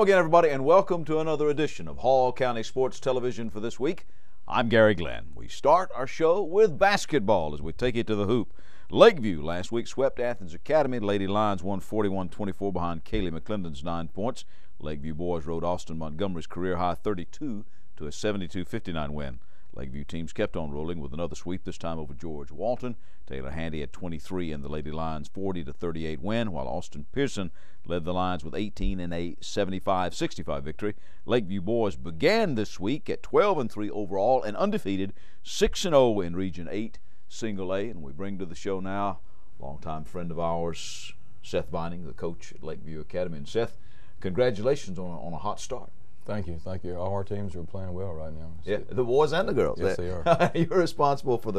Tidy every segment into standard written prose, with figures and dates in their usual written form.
Hello again, everybody, and welcome to another edition of Hall County Sports Television for this week. I'm Garry Glenn. We start our show with basketball as we take it to the hoop. Lakeview last week swept Athens Academy. Lady Lions won 41-24 behind Kaylee McClendon's 9 points. Lakeview boys rode Austin Montgomery's career-high 32 to a 72-59 win. Lakeview teams kept on rolling with another sweep, this time over George Walton. Taylor Handy had 23 in the Lady Lions' 40-38 win, while Austin Pearson led the Lions with 18 in a 75-65 victory. Lakeview boys began this week at 12-3 overall and undefeated, 6-0 in Region 8 Single A. And we bring to the show now a longtime friend of ours, Seth Vining, the coach at Lakeview Academy. And Seth, congratulations on a hot start. Thank you, thank you. All our teams are playing well right now. Yeah, the boys and the girls. Yes, they are. You're responsible for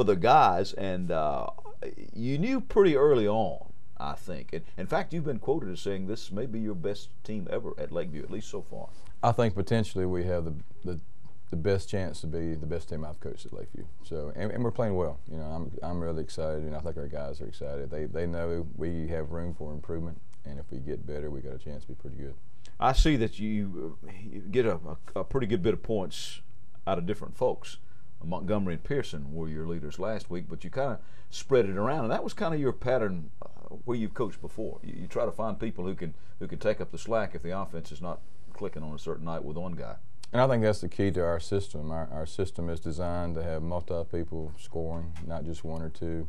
the guys, and you knew pretty early on, I think. And in fact, you've been quoted as saying this may be your best team ever at Lakeview, at least so far. I think potentially we have the best chance to be the best team I've coached at Lakeview. So, and we're playing well. You know, I'm really excited, and I think our guys are excited. They know we have room for improvement, and if we get better, we got a chance to be pretty good. I see that you get a pretty good bit of points out of different folks. Montgomery and Pearson were your leaders last week, but you kind of spread it around, and that was kind of your pattern where you've coached before. You try to find people who can take up the slack if the offense is not clicking on a certain night with one guy. And I think that's the key to our system. Our system is designed to have people scoring, not just one or two.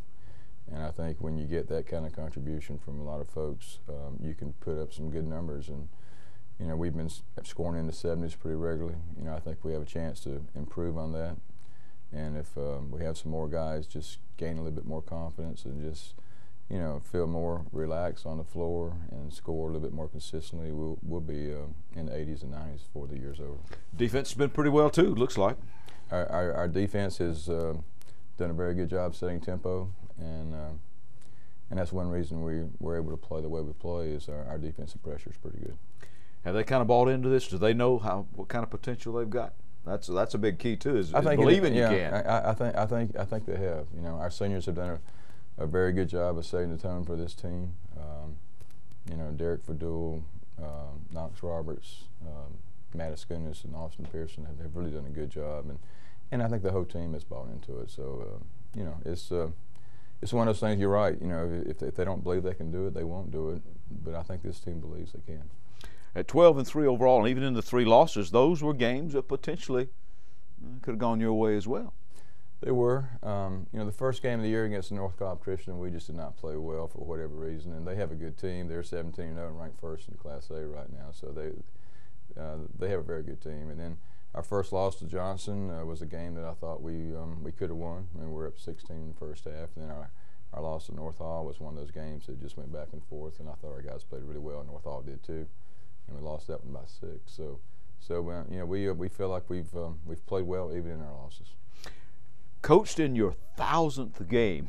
And I think when you get that kind of contribution from a lot of folks, you can put up some good numbers. And you know, we've been scoring in the 70s pretty regularly. You know, I think we have a chance to improve on that. And if we have some more guys just gain a little bit more confidence and just, you know, feel more relaxed on the floor and score a little bit more consistently, we'll be in the 80s and 90s before the year's over. Defense has been pretty well too, looks like. Our defense has done a very good job setting tempo, and that's one reason we're able to play the way we play is our defensive pressure is pretty good. Have they kind of bought into this? Do they know what kind of potential they've got? That's a big key too. Is believing you can. I think they have. You know, our seniors have done a very good job of setting the tone for this team. You know, Derek Fadul, Knox Roberts, Matt Askunis, and Austin Pearson have really done a good job, and I think the whole team has bought into it. So you know, it's one of those things. You're right. You know, if they don't believe they can do it, they won't do it. But I think this team believes they can. At 12-3 overall, and even in the 3 losses, those were games that potentially could have gone your way as well. They were. You know, the first game of the year against the North Cobb Christian, we just did not play well for whatever reason. And they have a good team. They're 17-0 and ranked first in Class A right now. So they have a very good team. And then our first loss to Johnson was a game that I thought we could have won. I mean, we're up 16 in the first half. And then our loss to North Hall was one of those games that just went back and forth. And I thought our guys played really well. North Hall did too. And we lost that one by 6. So you know, we feel like we've played well even in our losses. Coached in your 1,000th game.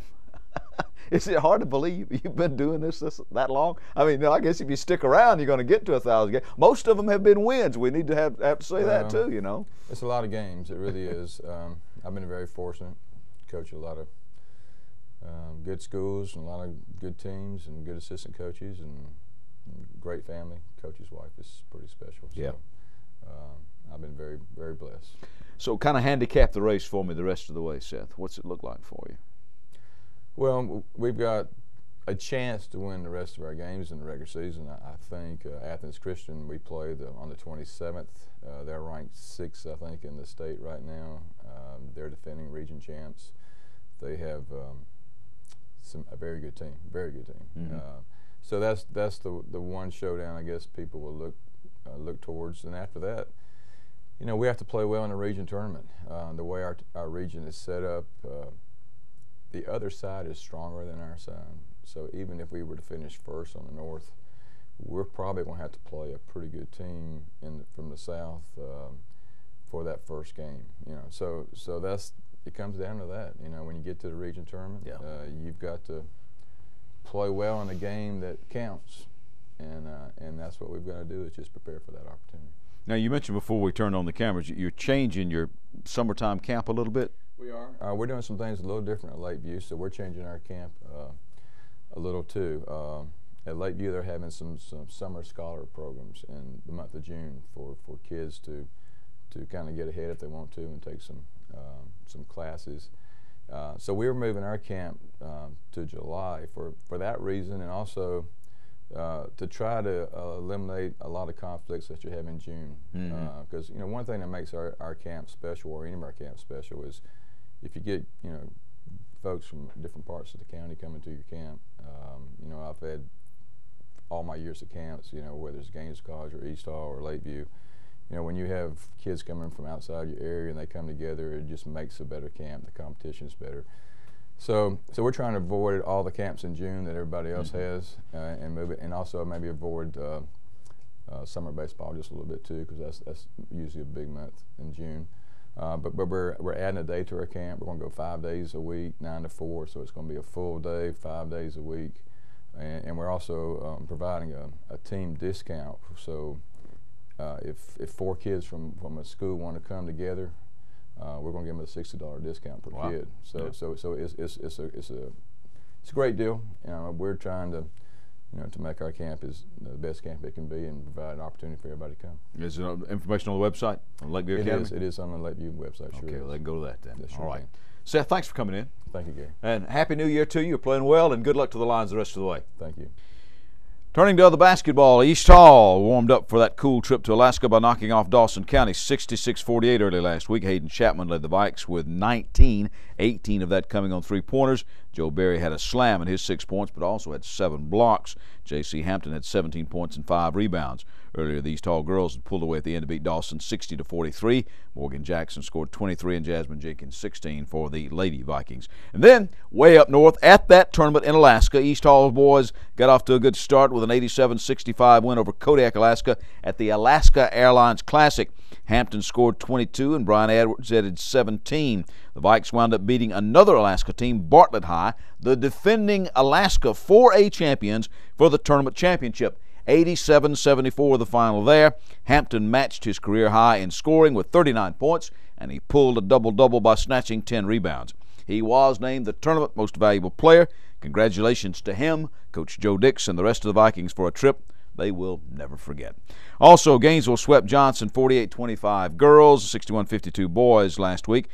Is it hard to believe you've been doing this that long? I mean, I guess if you stick around, you're going to get to 1,000 games. Most of them have been wins. We need to have to say that too. You know, it's a lot of games. It really is. I've been very fortunate. Coach a lot of good schools and a lot of good teams and good assistant coaches and great family. Coach's wife is pretty special. So, yeah. I've been very, very blessed. So kind of handicap the race for me the rest of the way, Seth. What's it look like for you? Well, we've got a chance to win the rest of our games in the regular season. I think Athens Christian, we played on the 27th. They're ranked 6th, I think, in the state right now. They're defending region champs. They have a very good team, very good team. Mm-hmm. So that's the one showdown I guess people will look towards. And after that, you know, we have to play well in the region tournament. The way our region is set up, the other side is stronger than our side. So even if we were to finish first on the north, we're probably going to have to play a pretty good team from the south for that first game. You know, so it comes down to that. You know, when you get to the region tournament, yeah. You've got to play well in a game that counts, and that's what we've got to do is just prepare for that opportunity. Now, you mentioned before we turned on the cameras, you're changing your summertime camp a little bit. We are. We're doing some things a little different at Lakeview, so we're changing our camp a little too. at Lakeview, they're having some summer scholar programs in the month of June for kids to kind of get ahead if they want to and take some classes. So we're moving our camp to July for that reason, and also to try to eliminate a lot of conflicts that you have in June. Because you know, one thing that makes our camp special, or any of our camps special, is if you get folks from different parts of the county coming to your camp. You know, I've had all my years of camps, whether it's Gaines College or East Hall or Lakeview. When you have kids coming from outside your area and they come together, it just makes a better camp. The competition's better. So we're trying to avoid all the camps in June that everybody else has, and move it, and also maybe avoid summer baseball just a little bit too, because that's usually a big month in June. But we're adding a day to our camp. We're going to go 5 days a week, 9 to 4, so it's going to be a full day, 5 days a week, and we're also providing a team discount. So if 4 kids from a school want to come together, we're going to give them a $60 discount per kid. So it's a great deal. We're trying to make our camp as the best camp it can be and provide an opportunity for everybody to come. Is there information on the website, on Lakeview Academy? It is on the Lakeview website. Sure. Okay, well, they can go to that then. Sure. All right. Seth, thanks for coming in. Thank you, Gary. And Happy New Year to you. You're playing well, and good luck to the Lions the rest of the way. Thank you. Turning to other basketball, East Hall warmed up for that cool trip to Alaska by knocking off Dawson County 66-48 early last week. Hayden Chapman led the Vikes with 19, 18 of that coming on three-pointers. Joe Berry had a slam in his 6 points, but also had 7 blocks. J.C. Hampton had 17 points and 5 rebounds. Earlier, the East Hall girls had pulled away at the end to beat Dawson 60-43. Morgan Jackson scored 23 and Jasmine Jenkins 16 for the Lady Vikings. And then, way up north at that tournament in Alaska, East Hall boys got off to a good start with an 87-65 win over Kodiak, Alaska at the Alaska Airlines Classic. Hampton scored 22 and Brian Edwards added 17. The Vikes wound up beating another Alaska team, Bartlett High, the defending Alaska 4A champions, for the tournament championship. 87-74 the final there. Hampton matched his career high in scoring with 39 points, and he pulled a double-double by snatching 10 rebounds. He was named the tournament most valuable player. Congratulations to him, Coach Joe Dix, and the rest of the Vikings for a trip they will never forget. Also, Gainesville swept Johnson 48-25 girls, 61-52 boys last week.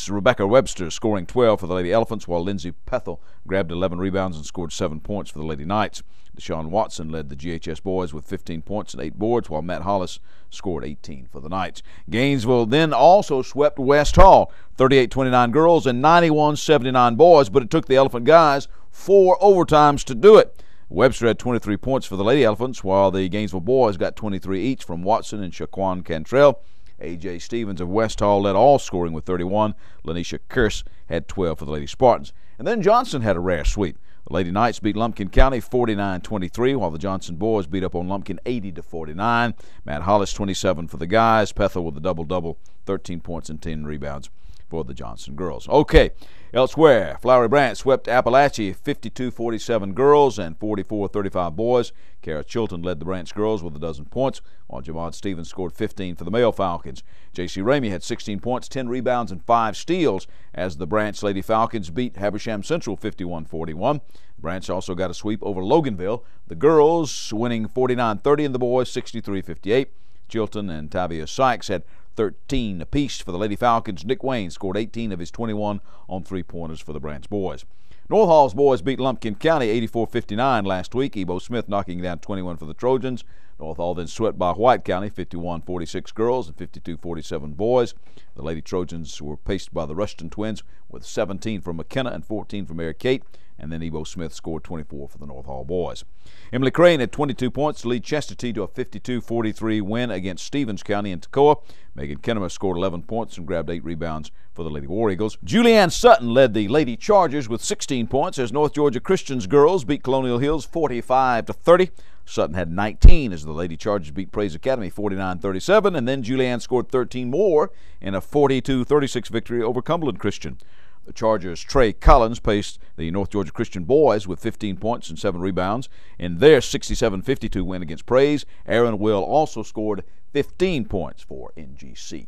Rebecca Webster scoring 12 for the Lady Elephants, while Lindsay Pethel grabbed 11 rebounds and scored 7 points for the Lady Knights. Deshaun Watson led the GHS boys with 15 points and 8 boards, while Matt Hollis scored 18 for the Knights. Gainesville then also swept West Hall, 38-29 girls and 91-79 boys, but it took the Elephant guys 4 overtimes to do it. Webster had 23 points for the Lady Elephants, while the Gainesville boys got 23 each from Watson and Shaquan Cantrell. A.J. Stevens of West Hall led all scoring with 31. Lanisha Kearse had 12 for the Lady Spartans. And then Johnson had a rare sweep. The Lady Knights beat Lumpkin County 49-23, while the Johnson boys beat up on Lumpkin 80-49. Matt Hollis 27 for the guys. Pethel with a double-double, 13 points and 10 rebounds for the Johnson girls. Okay, elsewhere, Flowery Branch swept Appalachia 52-47 girls and 44-35 boys. Kara Chilton led the Branch girls with 12 points, while Jamad Stevens scored 15 for the male Falcons. J.C. Ramey had 16 points, 10 rebounds, and 5 steals as the Branch Lady Falcons beat Habersham Central 51-41. Branch also got a sweep over Loganville, the girls winning 49-30 and the boys 63-58. Chilton and Tavia Sykes had 13 apiece for the Lady Falcons. Nick Wayne scored 18 of his 21 on three-pointers for the Branch boys. North Hall's boys beat Lumpkin County 84-59 last week. Ebo Smith knocking down 21 for the Trojans. North Hall then swept by White County 51-46 girls and 52-47 boys. The Lady Trojans were paced by the Rushton twins with 17 from McKenna and 14 from Mary Kate. And then Ebo Smith scored 24 for the North Hall boys. Emily Crane had 22 points to lead Chestatee to a 52-43 win against Stevens County in Toccoa. Megan Kinnemer scored 11 points and grabbed 8 rebounds for the Lady War Eagles. Julianne Sutton led the Lady Chargers with 16 points as North Georgia Christian's girls beat Colonial Hills 45-30. Sutton had 19 as the Lady Chargers beat Praise Academy 49-37, and then Julianne scored 13 more in a 42-36 victory over Cumberland Christian. The Chargers' Trey Collins paced the North Georgia Christian boys with 15 points and 7 rebounds in their 67-52 win against Praise. Aaron Will also scored 15 points for NGC.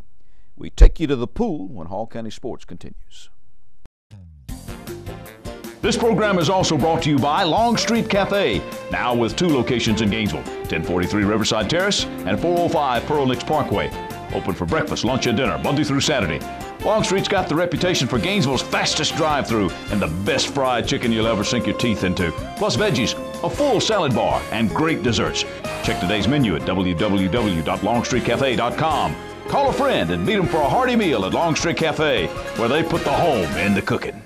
We take you to the pool when Hall County Sports continues. This program is also brought to you by Long Street Cafe, now with 2 locations in Gainesville, 1043 Riverside Terrace and 405 Pearl Nicks Parkway. Open for breakfast, lunch, and dinner, Monday through Saturday. Longstreet's got the reputation for Gainesville's fastest drive-through and the best fried chicken you'll ever sink your teeth into. Plus veggies, a full salad bar, and great desserts. Check today's menu at www.longstreetcafe.com. Call a friend and meet them for a hearty meal at Longstreet Cafe, where they put the home in the cooking.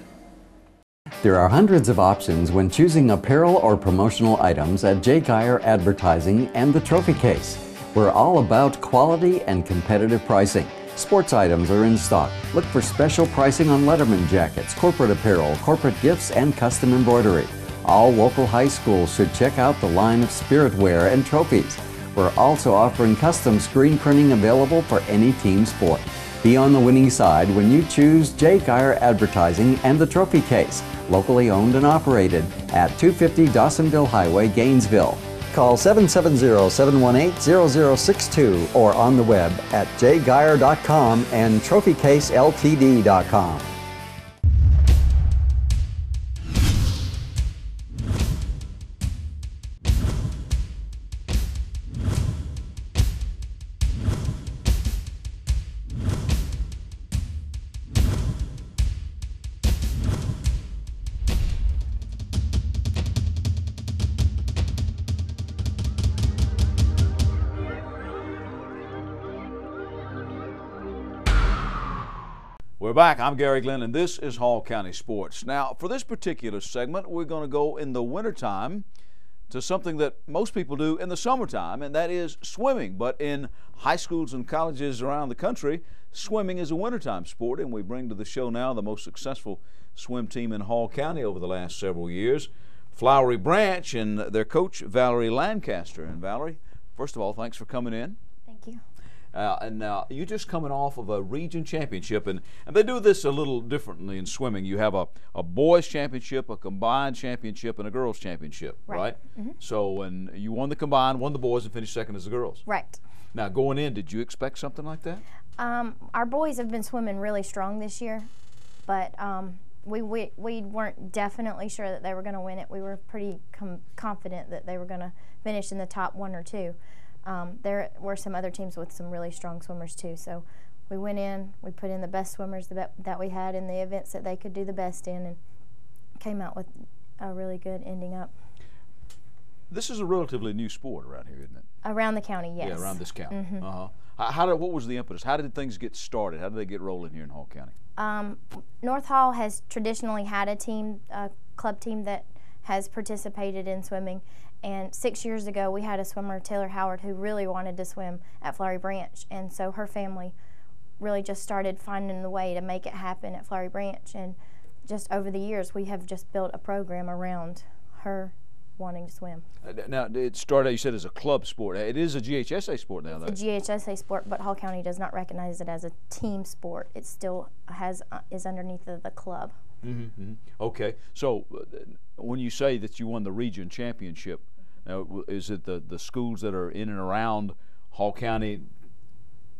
There are hundreds of options when choosing apparel or promotional items at Jay Geyer Advertising and the Trophy Case. We're all about quality and competitive pricing. Sports items are in stock. Look for special pricing on Letterman jackets, corporate apparel, corporate gifts, and custom embroidery. All local high schools should check out the line of spirit wear and trophies. We're also offering custom screen printing available for any team sport. Be on the winning side when you choose Jay Geyer Advertising and the Trophy Case, locally owned and operated at 250 Dawsonville Highway, Gainesville. Call 770-718-0062 or on the web at jgeyer.com and trophycaseltd.com. We're back. I'm Garry Glenn, and this is Hall County Sports. Now, for this particular segment, we're going to go in the wintertime to something that most people do in the summertime, and that is swimming. But in high schools and colleges around the country, swimming is a wintertime sport, and we bring to the show now the most successful swim team in Hall County over the last several years, Flowery Branch, and their coach, Valerie Lancaster. And Valerie, first of all, thanks for coming in. Thank you. And now you're just coming off of a region championship, and they do this a little differently in swimming. You have a boys championship, a combined championship, and a girls championship, right? Mm-hmm. So when you won the combined, won the boys, and finished second as the girls. Right. Now going in, did you expect something like that? Our boys have been swimming really strong this year, but we weren't definitely sure that they were going to win it. We were pretty confident that they were going to finish in the top 1 or 2. There were some other teams with some really strong swimmers too, so we went in, we put in the best swimmers that we had in the events that they could do the best in, and came out with a really good ending up. This is a relatively new sport around here, isn't it? Around the county, yes. Yeah, around this county. Mm-hmm. What was the impetus? How did things get started? How did they get rolling here in Hall County? North Hall has traditionally had a club team that has participated in swimming. And 6 years ago, we had a swimmer, Taylor Howard, who really wanted to swim at Flowery Branch. And so her family really just started finding the way to make it happen at Flowery Branch. And just over the years, we have just built a program around her wanting to swim. Now, it started, you said, as a club sport. It is a GHSA sport now, though. It's a GHSA sport, but Hall County does not recognize it as a team sport. It still is underneath the club. Mm-hmm, mm-hmm. Okay. So when you say that you won the region championship, now, is it the schools that are in and around Hall County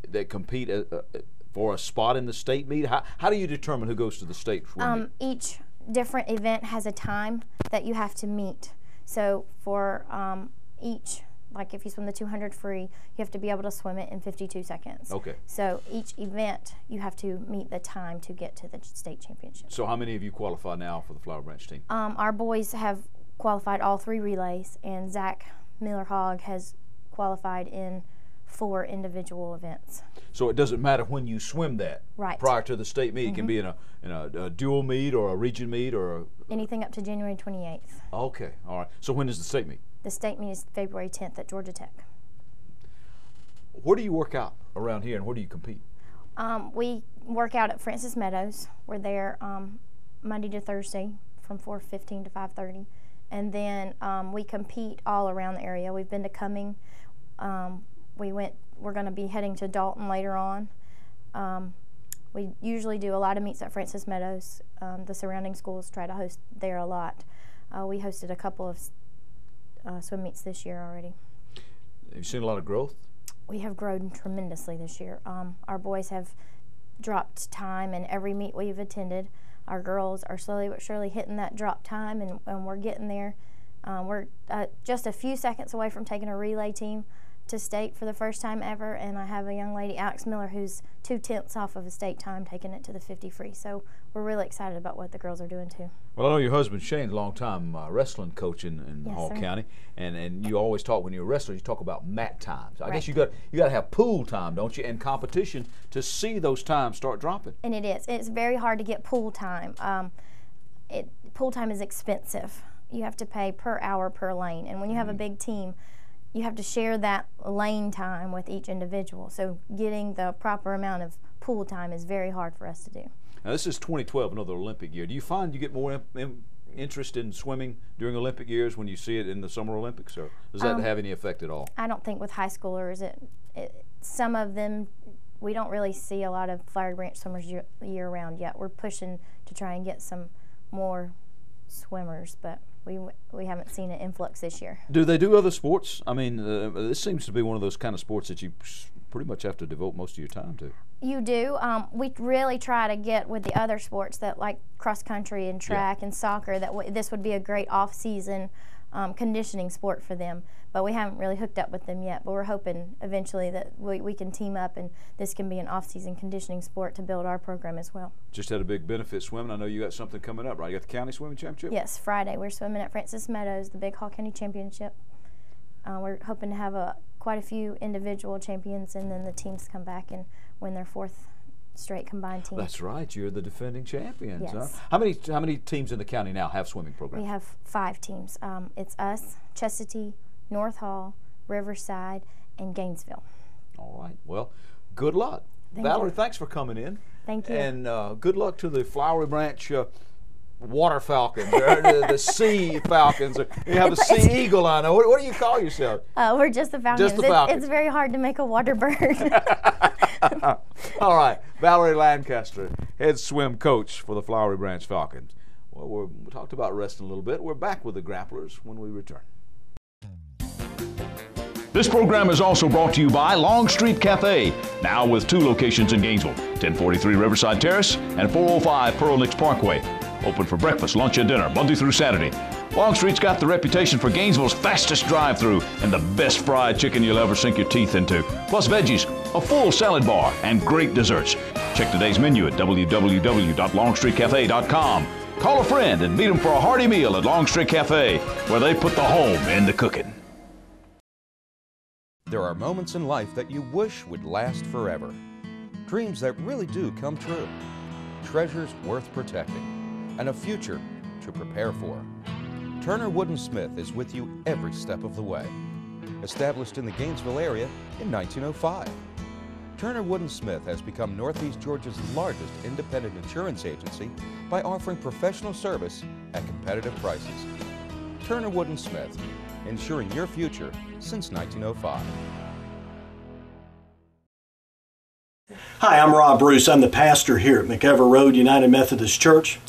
that compete for a spot in the state meet? How do you determine who goes to the state swim meet? Each different event has a time that you have to meet. So for each, like if you swim the 200 free, you have to be able to swim it in 52 seconds. Okay. So each event, you have to meet the time to get to the state championship. So how many of you qualify now for the Flowery Branch team? Our boys have qualified all 3 relays, and Zach Miller-Hogg has qualified in 4 individual events. So it doesn't matter when you swim that. Right. Prior to the state meet, it can be in a dual meet or a region meet or anything up to January 28th. Okay, all right. So when is the state meet? The state meet is February 10th at Georgia Tech. Where do you work out around here, and where do you compete? We work out at Francis Meadows. We're there Monday to Thursday from 4:15 to 5:30. And then we compete all around the area. We've been to Cumming. We're going to be heading to Dalton later on. We usually do a lot of meets at Francis Meadows. The surrounding schools try to host there a lot. We hosted a couple of swim meets this year already. Have you seen a lot of growth? We have grown tremendously this year. Our boys have dropped time in every meet we've attended. our girls are slowly but surely hitting that drop time, and we're getting there. We're just a few seconds away from taking a relay team to state for the first time ever, and I have a young lady, Alex Miller, who's 2/10 off of a state time, taking it to the 50 free. So we're really excited about what the girls are doing too. Well, I know your husband Shane's a long time wrestling coach in Yes, Hall sir. County, and you always talk, when you're a wrestler, you talk about mat times. I Right. guess you got to have pool time, don't you, and competition to see those times start dropping. And it is. It's very hard to get pool time. Pool time is expensive. You have to pay per hour per lane, and when you have a big team, you have to share that lane time with each individual. So getting the proper amount of pool time is very hard for us to do. Now, this is 2012, another Olympic year. Do you find you get more interest in swimming during Olympic years when you see it in the Summer Olympics, or does that have any effect at all? I don't think with high schoolers, some of them, we don't really see a lot of Flowery Branch swimmers year round yet. We're pushing to try and get some more swimmers, but we haven't seen an influx this year. Do they do other sports? I mean, this seems to be one of those kind of sports that you pretty much have to devote most of your time to. You do. We really try to get with the other sports that, like cross country and track and soccer, that this would be a great off-season conditioning sport for them. But we haven't really hooked up with them yet. But we're hoping eventually that we can team up and this can be an off-season conditioning sport to build our program as well. Just had a big benefit swimming. I know you got something coming up, right? You got the county swimming championship? Yes, Friday we're swimming at Francis Meadows, the big Hall County Championship. We're hoping to have quite a few individual champions, and then the teams come back and win their 4th straight combined team. That's right. You're the defending champions. Yes. Huh? How many teams in the county now have swimming programs? We have 5 teams. It's us, Chestatee, North Hall, Riverside, and Gainesville. All right. Well, good luck. Thank Valerie, you. thanks for coming in. Thank you. And good luck to the Flowery Branch Water Falcons, or the Sea Falcons. Or you have a Sea Eagle, I know. What do you call yourself? We're just the Falcons. Just the Falcons. It's very hard to make a water bird. All right. Valerie Lancaster, head swim coach for the Flowery Branch Falcons. Well, we talked about wrestling a little bit. We're back with the Grapplers when we return. This program is also brought to you by Long Street Cafe, now with 2 locations in Gainesville, 1043 Riverside Terrace and 405 Pearl Nicks Parkway. Open for breakfast, lunch, and dinner, Monday through Saturday. Long Street's got the reputation for Gainesville's fastest drive-through and the best fried chicken you'll ever sink your teeth into. Plus veggies, a full salad bar, and great desserts. Check today's menu at www.longstreetcafe.com. Call a friend and meet them for a hearty meal at Long Street Cafe, where they put the home in the cooking. There are moments in life that you wish would last forever. Dreams that really do come true. Treasures worth protecting. And a future to prepare for. Turner Wood & Smith is with you every step of the way. Established in the Gainesville area in 1905. Turner Wood & Smith has become Northeast Georgia's largest independent insurance agency by offering professional service at competitive prices. Turner Wood & Smith, insuring your future since 1905. Hi, I'm Rob Bruce. I'm the pastor here at McEver Road United Methodist Church.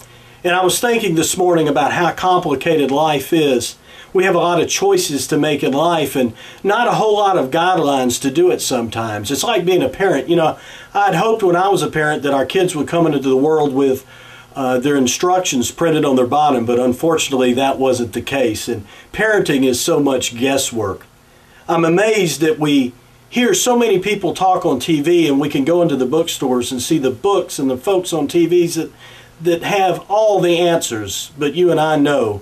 And I was thinking this morning about how complicated life is. We have a lot of choices to make in life and not a whole lot of guidelines to do it sometimes. It's like being a parent. You know, I'd hoped when I was a parent that our kids would come into the world with their instructions printed on their bottom, but unfortunately that wasn't the case. And parenting is so much guesswork. I'm amazed that we hear so many people talk on TV, and we can go into the bookstores and see the books and the folks on TVs that have all the answers, but you and I know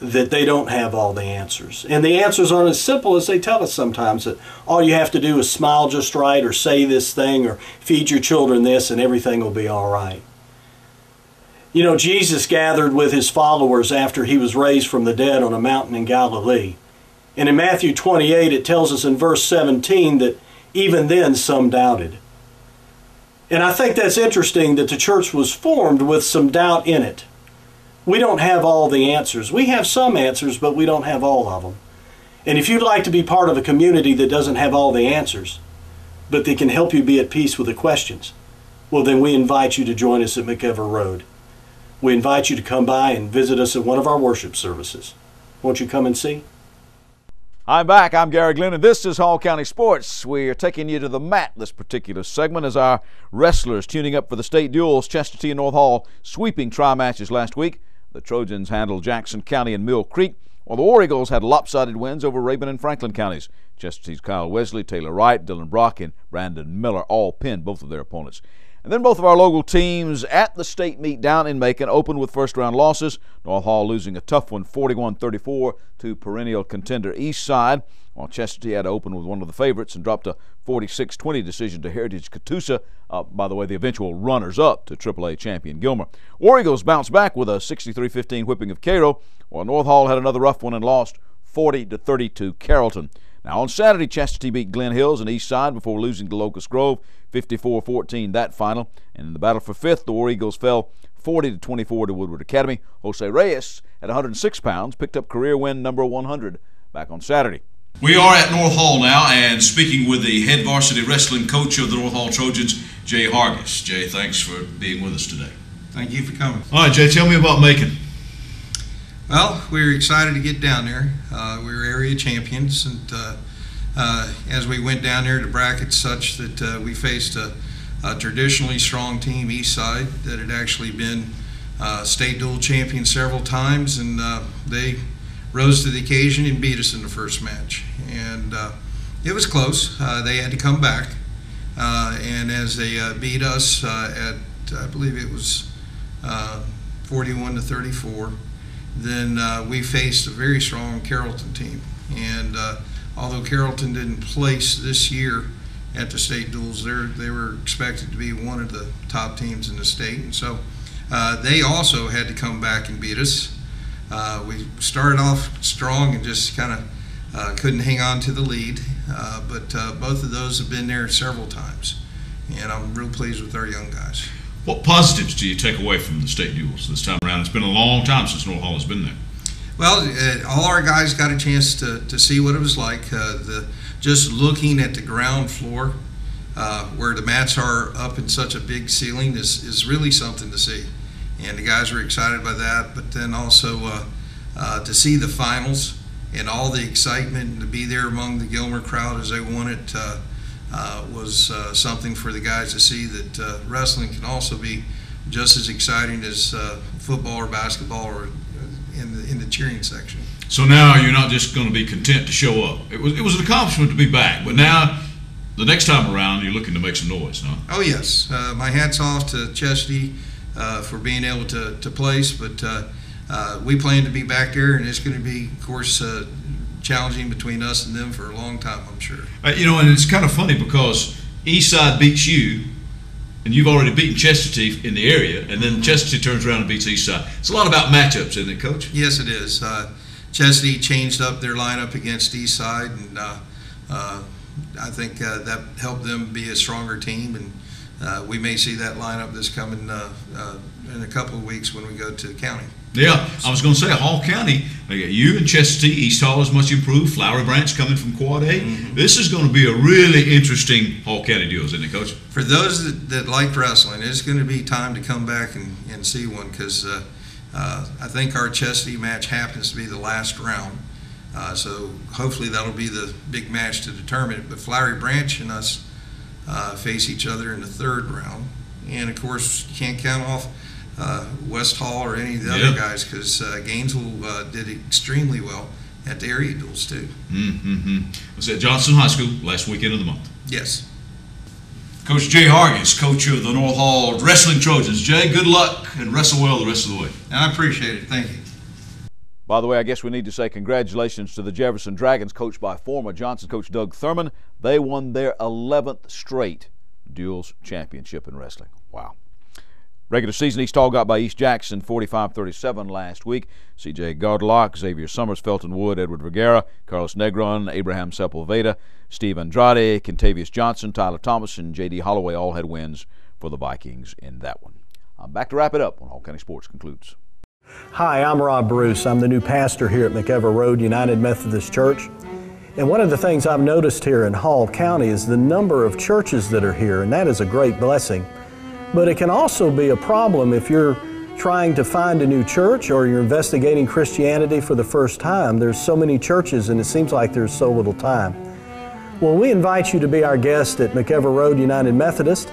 that they don't have all the answers. And the answers aren't as simple as they tell us sometimes, that all you have to do is smile just right, or say this thing, or feed your children this, and everything will be all right. You know, Jesus gathered with his followers after he was raised from the dead on a mountain in Galilee. And in Matthew 28, it tells us in verse 17 that even then some doubted. And I think that's interesting that the church was formed with some doubt in it. We don't have all the answers. We have some answers, but we don't have all of them. And if you'd like to be part of a community that doesn't have all the answers, but that can help you be at peace with the questions, well, then we invite you to join us at McEver Road. We invite you to come by and visit us at one of our worship services. Won't you come and see? I'm back. I'm Garry Glenn, and this is Hall County Sports. We are taking you to the mat this particular segment as our wrestlers tuning up for the state duels. Chestatee and North Hall sweeping tri-matches last week. The Trojans handled Jackson County and Mill Creek, while the War Eagles had lopsided wins over Rabun and Franklin counties. Chestatee's Kyle Wesley, Taylor Wright, Dylan Brock, and Brandon Miller all pinned both of their opponents. And then both of our local teams at the state meet down in Macon opened with first-round losses. North Hall losing a tough one, 41-34 to perennial contender Eastside, while Chestatee had to open with one of the favorites and dropped a 46-20 decision to Heritage Catoosa, by the way, the eventual runners-up to AAA champion Gilmer. War Eagles bounced back with a 63-15 whipping of Cairo, while North Hall had another rough one and lost 40-30 to Carrollton. Now on Saturday, Chestatee beat Glen Hills and Eastside before losing to Locust Grove, 54-14 that final. And in the battle for fifth, the War Eagles fell 40-24 to Woodward Academy. Jose Reyes, at 106 pounds, picked up career win number 100 back on Saturday. We are at North Hall now and speaking with the head varsity wrestling coach of the North Hall Trojans, Jay Hargis. Jay, thanks for being with us today. Thank you for coming. All right, Jay, tell me about Macon. Well, we were excited to get down there. We were area champions, and as we went down there, the bracket's such that we faced a traditionally strong team, Eastside, that had actually been state dual champion several times, and they rose to the occasion and beat us in the first match. And it was close. They had to come back, and as they beat us at, I believe it was 41-34, then we faced a very strong Carrollton team. And although Carrollton didn't place this year at the state duels, they were expected to be one of the top teams in the state. And so they also had to come back and beat us. We started off strong and just kind of couldn't hang on to the lead. But both of those have been there several times. And I'm real pleased with our young guys. What positives do you take away from the state duels this time around? It's been a long time since North Hall has been there. Well, all our guys got a chance to see what it was like. Just looking at the ground floor where the mats are up in such a big ceiling is really something to see. And the guys were excited by that, but then also to see the finals and all the excitement and to be there among the Gilmer crowd as they won it was something for the guys to see that wrestling can also be just as exciting as football or basketball or in the cheering section. So now you're not just going to be content to show up. It was an accomplishment to be back, but now the next time around you're looking to make some noise, huh? Oh yes, my hat's off to Chestatee for being able to place, but we plan to be back there, and it's going to be, of course, challenging between us and them for a long time, I'm sure. You know, and it's kind of funny because Eastside beats you, and you've already beaten Chestatee in the area, and then Chestatee turns around and beats Eastside. It's a lot about matchups, isn't it, Coach? Yes, it is. Chestatee changed up their lineup against Eastside, and I think that helped them be a stronger team, and we may see that lineup this coming in a couple of weeks when we go to the county. Yeah, I was going to say Hall County, you and Chestatee, East Hall is much improved, Flowery Branch coming from Quad A. This is going to be a really interesting Hall County duel, isn't it, Coach? For those that like wrestling, it's going to be time to come back and see one, because I think our Chestatee match happens to be the last round. So hopefully that'll be the big match to determine it. But Flowery Branch and us face each other in the third round. And of course, you can't count off West Hall or any of the other guys, because Gainesville did extremely well at the area duels too. Was at Johnson High School last weekend of the month. Yes. Coach Jay Hargis, coach of the North Hall Wrestling Trojans. Jay, good luck and wrestle well the rest of the way. I appreciate it. Thank you. By the way, I guess we need to say congratulations to the Jefferson Dragons, coached by former Johnson coach Doug Thurman. They won their 11th straight duels championship in wrestling. Wow. Regular season, East Hall got by East Jackson 45-37 last week. C.J. Gardlock, Xavier Summers, Felton Wood, Edward Vergara, Carlos Negron, Abraham Sepulveda, Steve Andrade, Kentavious Johnson, Tyler Thomas, and J.D. Holloway all had wins for the Vikings in that one. I'm back to wrap it up when Hall County Sports concludes. Hi, I'm Rob Bruce. I'm the new pastor here at McEver Road United Methodist Church. And one of the things I've noticed here in Hall County is the number of churches that are here, and that is a great blessing. But it can also be a problem if you're trying to find a new church or you're investigating Christianity for the first time, there's so many churches and it seems like there's so little time. Well, we invite you to be our guest at McEver Road United Methodist.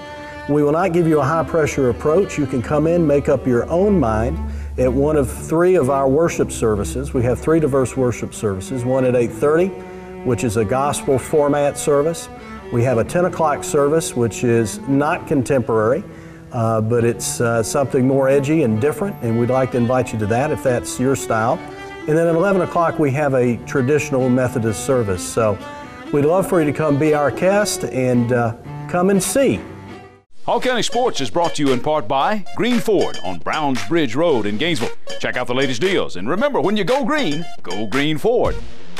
We will not give you a high-pressure approach. You can come in, make up your own mind at one of 3 of our worship services. We have 3 diverse worship services, one at 8:30, which is a gospel format service. We have a 10 o'clock service, which is not contemporary, but it's something more edgy and different, and we'd like to invite you to that if that's your style. And then at 11 o'clock, we have a traditional Methodist service. So we'd love for you to come be our guest and come and see. Hall County Sports is brought to you in part by Green Ford on Browns Bridge Road in Gainesville. Check out the latest deals. And remember, when you go Green Ford.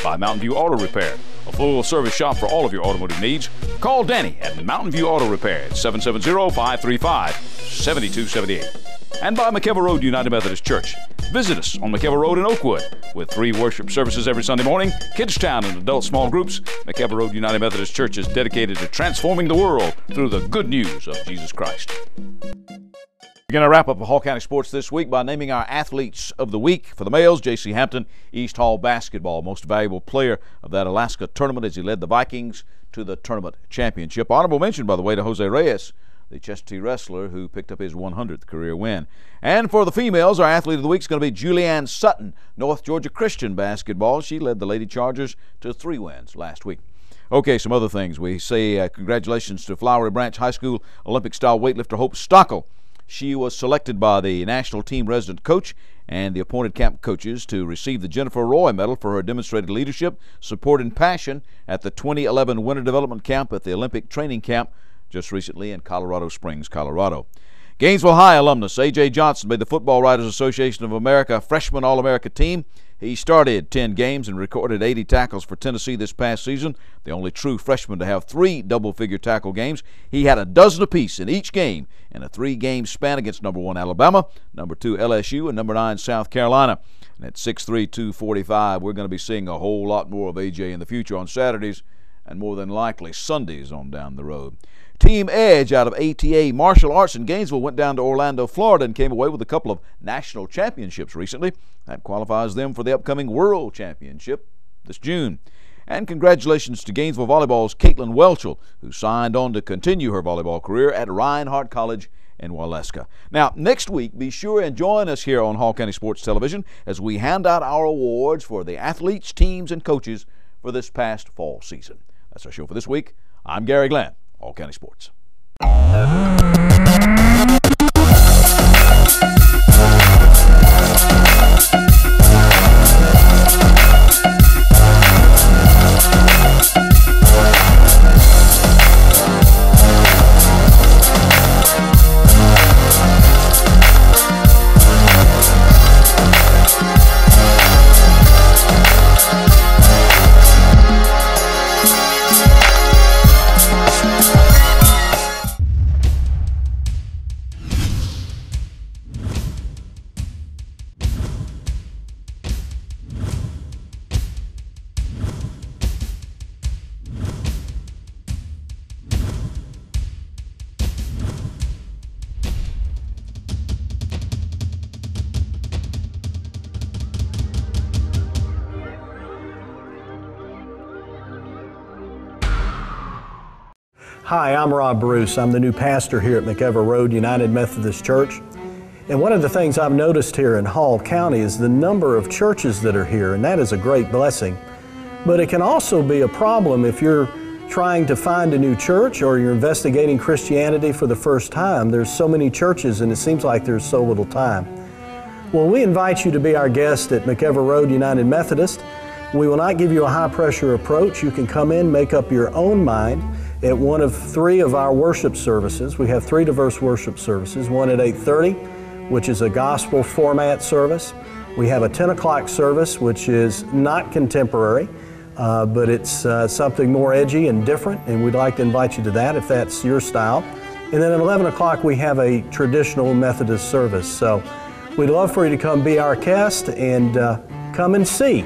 By Mountain View Auto Repair, a full-service shop for all of your automotive needs. Call Danny at Mountain View Auto Repair at 770-535-7278. And by McEver Road United Methodist Church. Visit us on McEver Road in Oakwood with 3 worship services every Sunday morning, Kids Town and adult small groups. McEver Road United Methodist Church is dedicated to transforming the world through the good news of Jesus Christ. We're going to wrap up Hall County Sports this week by naming our Athletes of the Week. For the males, J.C. Hampton, East Hall basketball, most valuable player of that Alaska tournament as he led the Vikings to the tournament championship. Honorable mention, by the way, to Jose Reyes, the Chestatee wrestler who picked up his 100th career win. And for the females, our Athlete of the Week is going to be Julianne Sutton, North Georgia Christian basketball. She led the Lady Chargers to 3 wins last week. Okay, some other things. We say congratulations to Flowery Branch High School Olympic-style weightlifter Hope Stockel. She was selected by the national team resident coach and the appointed camp coaches to receive the Jennifer Roy Medal for her demonstrated leadership, support, and passion at the 2011 Winter Development Camp at the Olympic Training Camp just recently in Colorado Springs, Colorado. Gainesville High alumnus A.J. Johnson made the Football Writers Association of America Freshman All-America team. He started 10 games and recorded 80 tackles for Tennessee this past season, the only true freshman to have 3 double-figure tackle games. He had a dozen apiece in each game in a 3-game span against number 1 Alabama, number 2 LSU, and number 9 South Carolina. And at 6'3", 245, we're going to be seeing a whole lot more of A.J. in the future on Saturdays and more than likely Sundays on down the road. Team Edge out of ATA Martial Arts in Gainesville went down to Orlando, Florida, and came away with a couple of national championships recently. That qualifies them for the upcoming World Championship this June. And congratulations to Gainesville Volleyball's Caitlin Welchel, who signed on to continue her volleyball career at Reinhardt College in Waleska. Now, next week, be sure and join us here on Hall County Sports Television as we hand out our awards for the athletes, teams, and coaches for this past fall season. That's our show for this week. I'm Garry Glenn, Hall County Sports. Hi, I'm Rob Bruce. I'm the new pastor here at McEver Road United Methodist Church. And one of the things I've noticed here in Hall County is the number of churches that are here, and that is a great blessing. But it can also be a problem if you're trying to find a new church or you're investigating Christianity for the first time. There's so many churches and it seems like there's so little time. Well, we invite you to be our guest at McEver Road United Methodist. We will not give you a high-pressure approach. You can come in, make up your own mind at one of 3 of our worship services. We have 3 diverse worship services, one at 8:30, which is a gospel format service. We have a 10 o'clock service, which is not contemporary, but it's something more edgy and different, and we'd like to invite you to that if that's your style. And then at 11 o'clock, we have a traditional Methodist service. So we'd love for you to come be our guest and come and see.